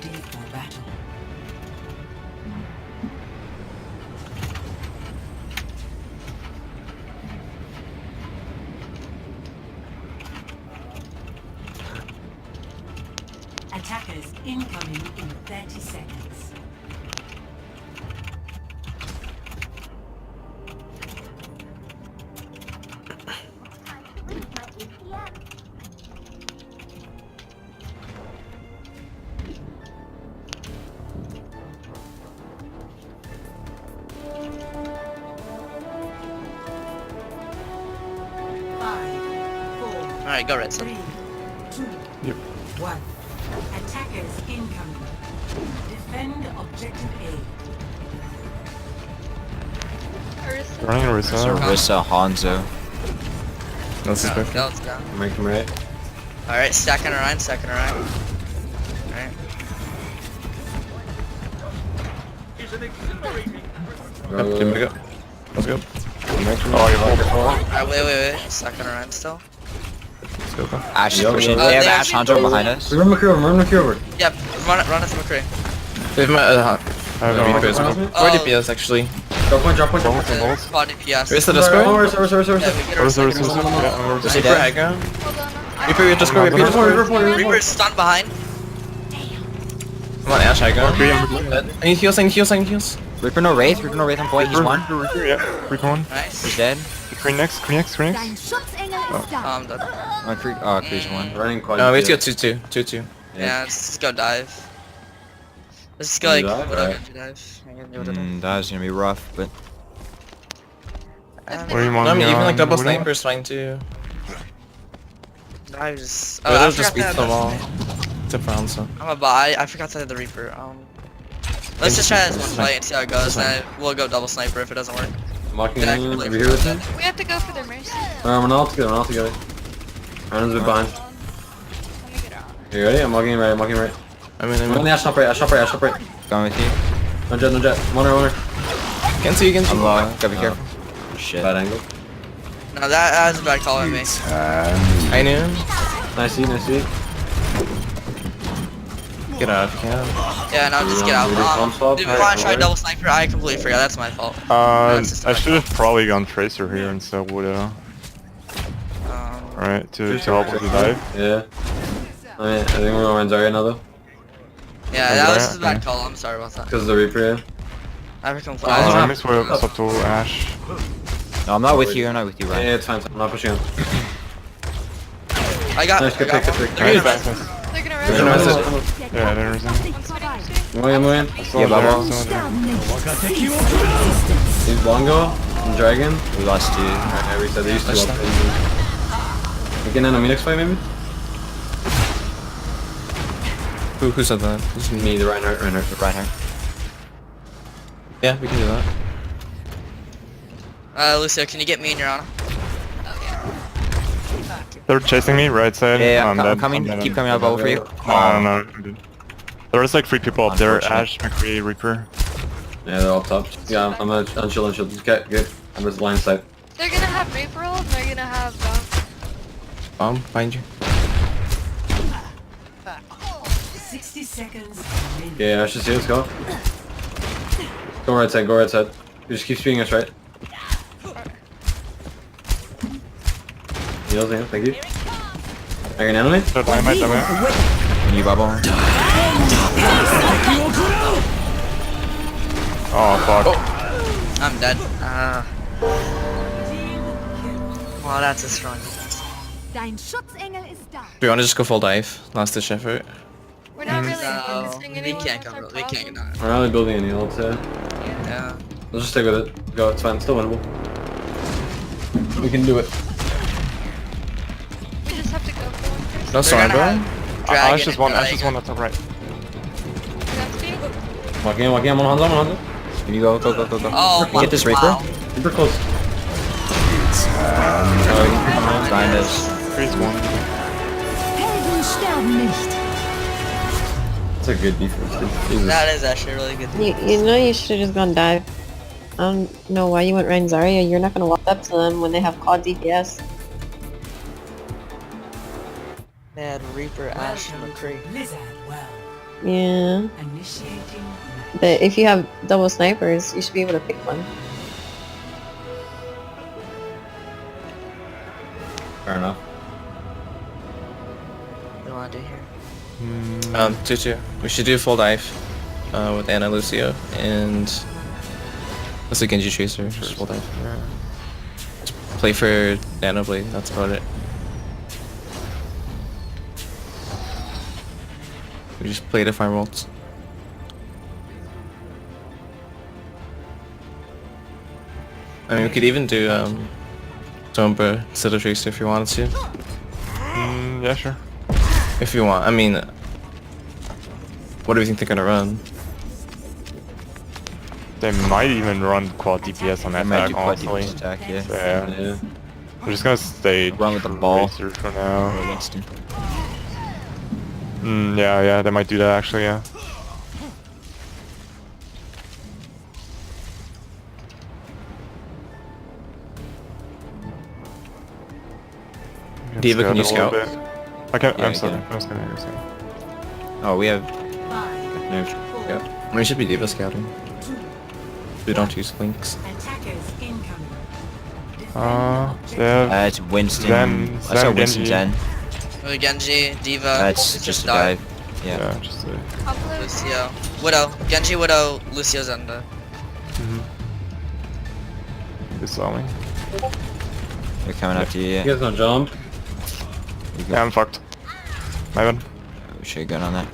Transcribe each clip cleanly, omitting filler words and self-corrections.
ready for battle. Attackers incoming in 30 seconds. Alright, go red. 3, 2, Yep. 1. Attackers incoming. Defend objective A. Running Orisa. Orisa, Hanzo. That's his pick. Go, let's go. Make him right. Alright, stacking around, stacking around. Alright. Yep, team pick up. Let's go. Oh, you're Alright, wait. Stacking around still. Let's go. Ash is Yo, pushing. yo. They have They Ash actually Hanzo behind us. Run McCree over, run McCree over. Yep, run it to McCree. They have my, I have no DPS. DPS. Oh. Or DPS actually. Drop point, drop point, drop point. Bolts. Spot DPS. Where's the Sorry, Discord? sorry. Yeah, we get our Orisa, second Orisa, one. yeah, Is he Reaper, dead? Aggro. Reaper, just go, Reaper. Reaper's stunned behind. Come on, Ash, Aggro. I need heals, Reaper no Wraith on point, he's one. Yeah, Reaper one. Nice. He's dead. Queen next. Dein Schutzengel ist da. Done. Oh, Kree's one. Running quad. No, we have to go 2-2. Yeah, let's just go dive. Let's just go like, Dive? whatever, Alright. dive. That was gonna be rough, but What are you on? No, I mean, even like double sniper is fine too. Dive just. But I those just forgot beats that- the wall. Except for Hanzo. I'm a buy. I forgot to have the Reaper. Let's just try this one fight and see how it goes. Then we'll go double sniper if it doesn't work. I'm walking Yeah, I in. can Over play here with him. We have to go for their mercy. Alright, we're all together, Aaron's a bit behind. Let me get out. You ready? I'm walking in right, I'm walking right. I mean, I'm on the Ash top right. going with you. No jet. I'm on her. can see. I'm low. Gotta be careful. Shit. Bad angle. No, that was a bad call on me. I knew. Nice seat. Get out if you can. Yeah, no, just get out. We do palm swap? Dude, we want to try double sniper. I completely forgot. That's my fault. I That's just my should have probably gone Tracer here instead of Widow. Right, to help with the dive. Yeah. I mean, I think we're gonna run Zarya now though. Yeah, that was just a bad call. I'm sorry about that. Because of the Reaper, yeah. I become Oh, I flash. mix with up to Ash. No, I'm not with you, Yeah, Ryan. it's fine. I'm not pushing him. I got. Nice, good pick. They're gonna Nice, rest. nice. They're gonna Good rest. nice. Yeah, there is him. Move in. Yeah, bubble. He's Bongo and Dragon. We lost two. Yeah, we said they used to up. We can end a Phoenix fight maybe? Who said that? This is me, the Reinhardt. Reinhardt. Yeah, we can do that. Lucio, can you get me in your honor? They're chasing me, right side. Yeah, I'm I'm dead. coming. I'm dead. Keep coming out bubble for you. No. There's like 3 people up there. Unfortunate. Ash, McCree, Reaper. Yeah, they're all top. Yeah, I'm on shield. Just get good. I'm just line sight. They're gonna have Reaper roll and they're gonna have Find you. 60 seconds. Yeah, I should see. Let's go. Go right side. You just keep speeding us right. Heals him, thank you. Are you an enemy? They're dynamite. You bubble. Oh, fuck. I'm dead. Wow, that's a strong. Mm. Dein Schutzengel ist da. Do you want to just go full dive? Last ditch effort. We're not really No, focusing we anyone. can't That's go. our We can't problem. go. We're not really building any ults, Yeah. Let's just stick with it. Go, it's fine. Still winnable. We can do it. We just have to go for one first. No They're sorry, gonna bro. have Dragon Ash is one. and Ash is one. That's right. That's me. Walking in. I'm on Hanzo. You go. Oh, You get this Reaper. wow. Super close. Behind us. McCree's one. Helden sterben nicht. That's a good defense, dude. Jesus. That is actually really good. You know you should have just gone dive. I don't know why you went Rein Zarya. You're not gonna walk up to them when they have quad DPS. They had Reaper, Ash, and McCree. Blizzard well. Yeah. Initiating. But if you have double snipers, you should be able to pick one. Fair enough. What do you want to do here? 2-2. We should do full dive with Ana Lucio and let's do Genji Tracer. Just full dive. Just play for Nano Blade. That's about it. We just play to farm ults. I mean, we could even do Sombra instead of Tracer if you wanted to. Yeah, sure. If you want. I mean, what do you think they're gonna run? They might even run quad DPS on I that might back, do quad honestly. DPS attack, yeah. So, yeah. Yeah. We're just gonna stay Run with the ball. Tracer for now. Or Winston. Yeah, they might do that actually, yeah. Diva, can you Scout scout? a little bit. I can. Yeah, I'm I sorry. can. I was gonna say. Oh, we have 5, no. 4, Yeah. We should be Diva scouting. 2, We don't use links. attackers incoming. Defend Yeah. objective. It's Winston. Zen, I saw Zen, Winston Genji. Zen. Genji, Diva. That's it's just a dive. dive. Yeah. Yeah, just I'll blue. Lucio. Widow. Genji, Widow, Lucio, Zenda. They saw me. They're coming after you. You Yeah. guys don't jump. You go. Yeah, I'm fucked. My bad. We should have gone on that.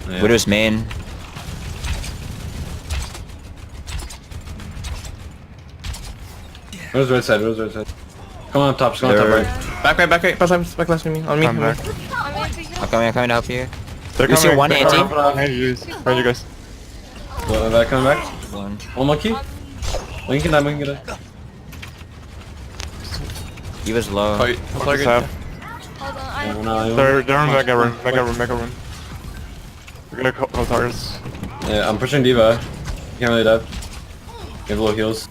Yeah. Widow's main. Where's the right side? Where's the right side? Come on top, just go on top They're- right. Back left to me. On me. I'm back. I'm anti I'm coming to help you. They're Lucio coming. one they're anti. coming behind you guys. Coming back. One. One monkey. Monkey can die, monkey can die. He was low. Oh, Just have. Hold on, Yeah, I no, They're in mega room. We're gonna call towers. Yeah, I'm pushing Diva. Can't really dive. Give low heals.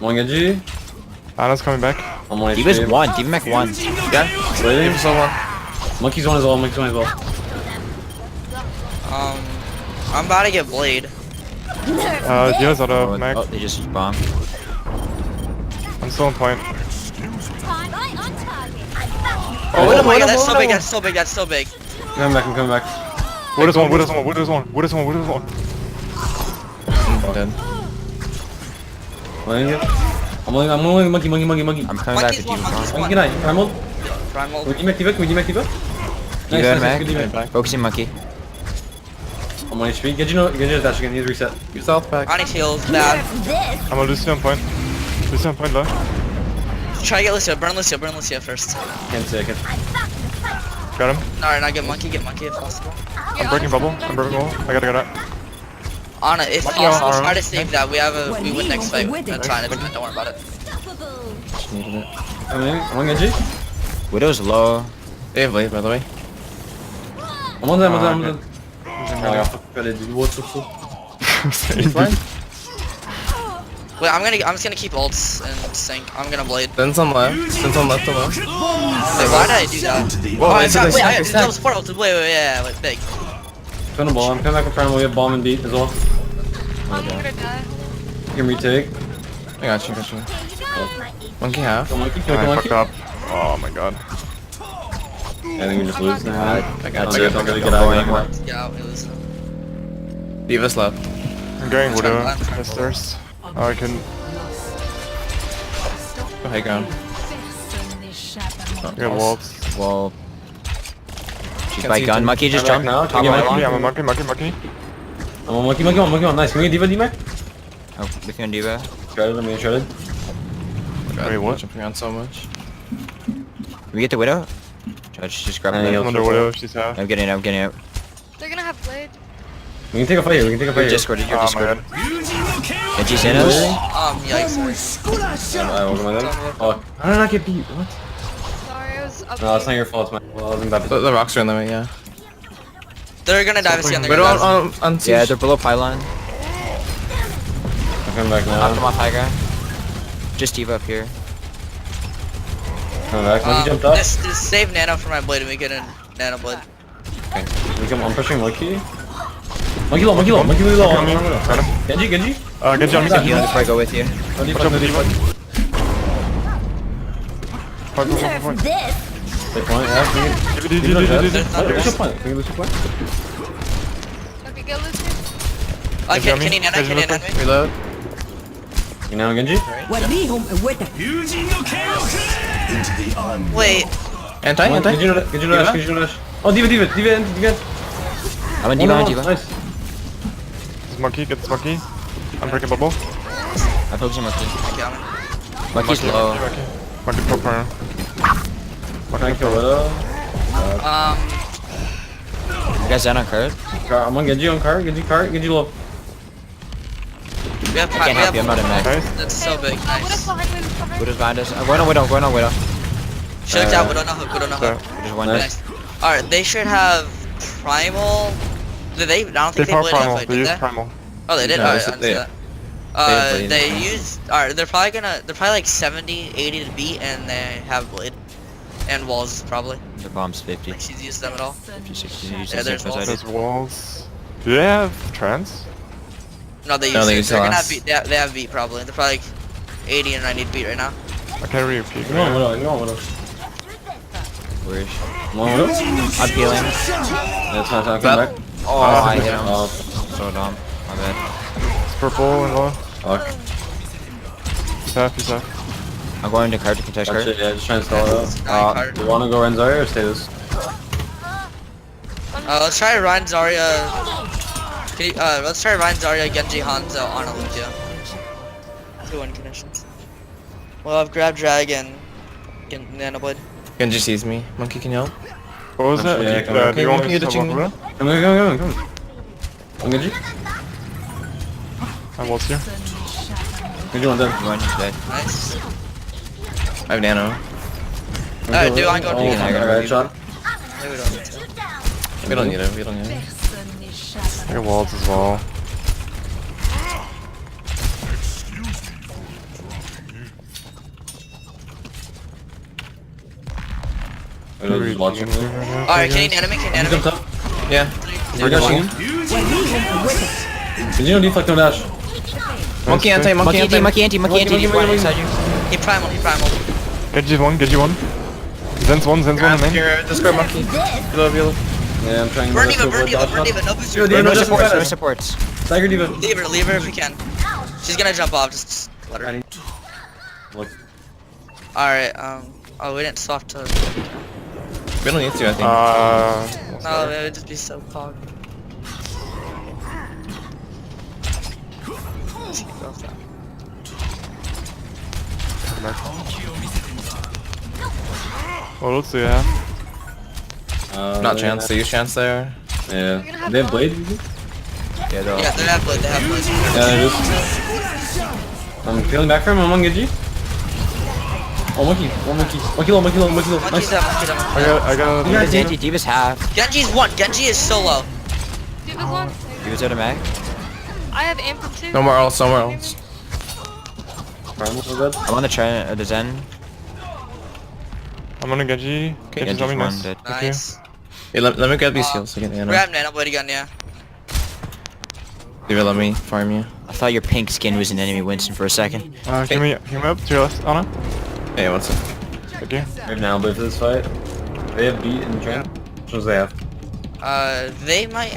One Genji. Ana's coming back. I'm one He HP. was one. DMAC one. Yeah. Waiting. Diva so one. Monkey's one as well, monkey's one as well. I'm about to get Blade. Diva's out Oh, of mech. they just used bomb. I'm still on point. Oh my god, that's so big, that's so big. I'm coming back. Wood is one. I'm dead. I'm only monkey. I'm coming back Monkey's with one, you. monkey's Monkey one. can die. Primal. Primal. Can we demek Diva? Can we demek Diva? Diva Nice, good Mac. demek. Focusing monkey. I'm on HP. Genji has dash again. He has reset. Your south back. I need heals, bad. I'm on Lucio on point. Lucio on point low. Try to get Lucio, burn Lucio first. Can't say. I can't. Got him. Alright, now get monkey if possible. I'm breaking bubble. I gotta get out. Anna, if Monkey possible, on try to save that. We win next fight. That's fine, don't worry about it. Just needed it. I'm on Genji. Widow's low. They have blade, by the way. I'm on them. okay. Oh, I got it. What's He's fine. Wait, I'm just gonna keep ults and sync. I'm gonna Blade. Zen's on left. Zen's on left to left. Wait, why did I do that? Whoa, I it's a got, good wait, I stack. got support ulted. Wait, big. Turn the ball. I'm coming back with Primal. We have bomb and beat as well. I'm gonna die. You can retake. I got you. Monkey half. Kill monkey. Kill I monkey. fucked up. Oh my god. I think we just lose now. I got Don't you. really get out anymore. Yeah, we lose. Diva's left. I'm going Widow. I'm trying to Stairs. Oh, I can. Go high ground. I got walls. Wall. She's Can't by see gun. too. Monkey just Come back jumped. now. Top Take it right back. long. I'm a monkey. I'm on monkey. Nice. Can we get Diva D-Mac? Oh, we can Diva. Shredded. I'm getting shredded. God, Wait, what? Jumping around so much. Can we get the Widow? Just grab Yeah, her. yeah. I'm under Widow. She's half. I'm getting out. They're gonna have Blade. We can take a fight here. You're discorded. Oh my god. Did you send us? Yikes. I will go my dead. Oh, how did I not get beat? What? Sorry, I was up. No, it's not your fault. It's my. Well, I wasn't that. The rocks are in the way, yeah. They're gonna dive us again. They're But gonna dive us. on Yeah, siege. they're below pylon. I'm coming back Knocked them now. off high ground. Just Diva up here. Coming back. Monkey jumped up. Just save Nano for my Blade and we get a Nano Blade. I'm pushing Monkey. Monkey low, monkey low, monkey low. Got him. Genji, Genji. Genji on me. I'm healing before I go with you. No Watch deflect, out, no the deflect. Point. This. They point, yeah. Can you lose your point? Can you lose your point? Okay, get Lucy. Can you nano me? Reload. You know Genji? Wait, Anti. Genji no dash, Genji no dash. Oh, diva. I'm in D.Va, I'm in D.Va. Nice. This monkey, get this monkey. I'm breaking bubble. I'm focusing Monkey. okay, Monkey's low. Monkey pro corner. Thank you, Widow. You guys down on card? I'm on Genji on car, Genji low. we have I can't help you, I'm not in mag. Nice. That's so big, Widow's nice. behind, Widow's behind. Widow's behind us. I'm going on Widow, She looked out, we don't know hook, we don't know hook. There's one Nice. Alright, they should have primal. Did they? I don't They think they power played primal. halfway, They did use they? primal. Oh, they did? No, Alright, I they- didn't see that. they They used. Alright, they're probably like 70, 80 to beat, and they have blade. And walls, probably. The bomb's 50. Like, she's used them at all. 50, 60. Yeah, there's walls. There's walls. Do they have trans? No, they use No, they it. use They're gonna last. have beat. They have beat, probably. They're probably like 80 and 90 to beat right now. I can't really peek. You want Widow. Where's? You want Widow? I'm healing. That's fine, come back. Oh, I hit him. Oh, So dumb. My bad. It's purple and low. fuck. He's half. I'm going to card to contest That's card. it, yeah, just trying to stall it out. Card. Do you want to go Renzari or stay this? Let's try Ryan Zarya. Let's try Ryan Zarya, Genji, Hanzo, on Olympia. 2-1 conditions. Well, I've grabbed Dragon, Nanoblade. Genji sees me. Monkey, can you help? What was that? Yeah, come on. Do you want Okay, me to touching sub me. up? Come on. I'm Genji? I'm what's here? Genji one dead. One, he's dead. Nice. I have nano. Alright, do I go Oh, to you? alright, shot. Maybe we don't need to. We don't need it. We don't need it. I got walls as well. Widow's just watching me. Alright, can you nano me? Can you He's nano up me? top. Yeah. We're dashing him. Genji no deflect, no dash. Monkey anti. Monkey anti, monkey anti, monkey anti. Monkey, monkey, Inside you. He primal. Genji one. Zen's one in main. Here, discord monkey. Reload. Yeah, I'm trying to Burn go Diva, to avoid burn Diva, dodge no shot. boost. Yo, Leave Diva, No no supports, no deflect. supports. Tiger Diva. her if you can. She's gonna jump off, just let her. Look. Alright, oh, we didn't swap to. We don't need to, I think. No, it would just be so pog. What else do you have? Not chance. They use chance there. Yeah. They have blade? Yeah, though. Yeah, they have blade, Yeah, it is. I'm peeling back from him. I'm on Genji. Oh, monkey. Monkey low. Monkey's Nice. down, monkey's down. I got. Diva's anti, Diva's half. Genji's one, Genji is so low. Dude, this one. Diva's out of mag. I have amp from 2. Somewhere else. Primal so dead. I'm on the Zen. I'm on a Genji. Yeah, Genji's just on me, one nice. dead. Thank you. Nice. Hey, let me grab these heals again. Yeah, Grab Nanoblade again, yeah. Diva, let me farm you. I thought your pink skin was an enemy Winston for a second. Can we up to your left, Anna? Hey, what's up? Thank you. We have now blade for this fight. They have beat and train. Which ones they have? They might,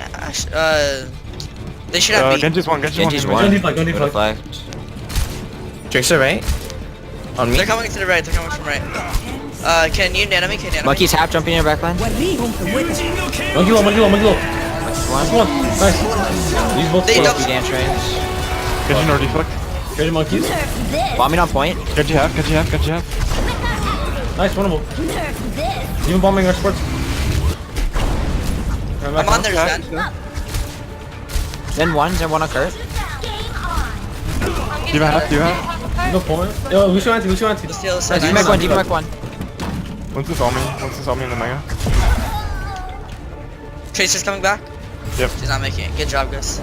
they should have beat. Genji's one. Genji's Don't one. deflect, don't deflect. Deflect. Tracer, right? On me? They're coming to the right, they're coming from right. Can you nano me? Can you nano me? Monkey's half jumping in your backline. Monkey low. Monkey's one. Come on. Nice. These both They slow. don't- Monkey dance range. Genji no deflect. Trade monkeys. Bombing on point. Genji half. Nice, winnable. Even bombing our sports. I'm on their Zen. Zen one on Kurt. Do you have? No point. Yo, Lucio anti. Let's steal this side. Diva Mac one. Once it's on me in the mega. Tracer's coming back. Yep. She's not making it. Good job, guys.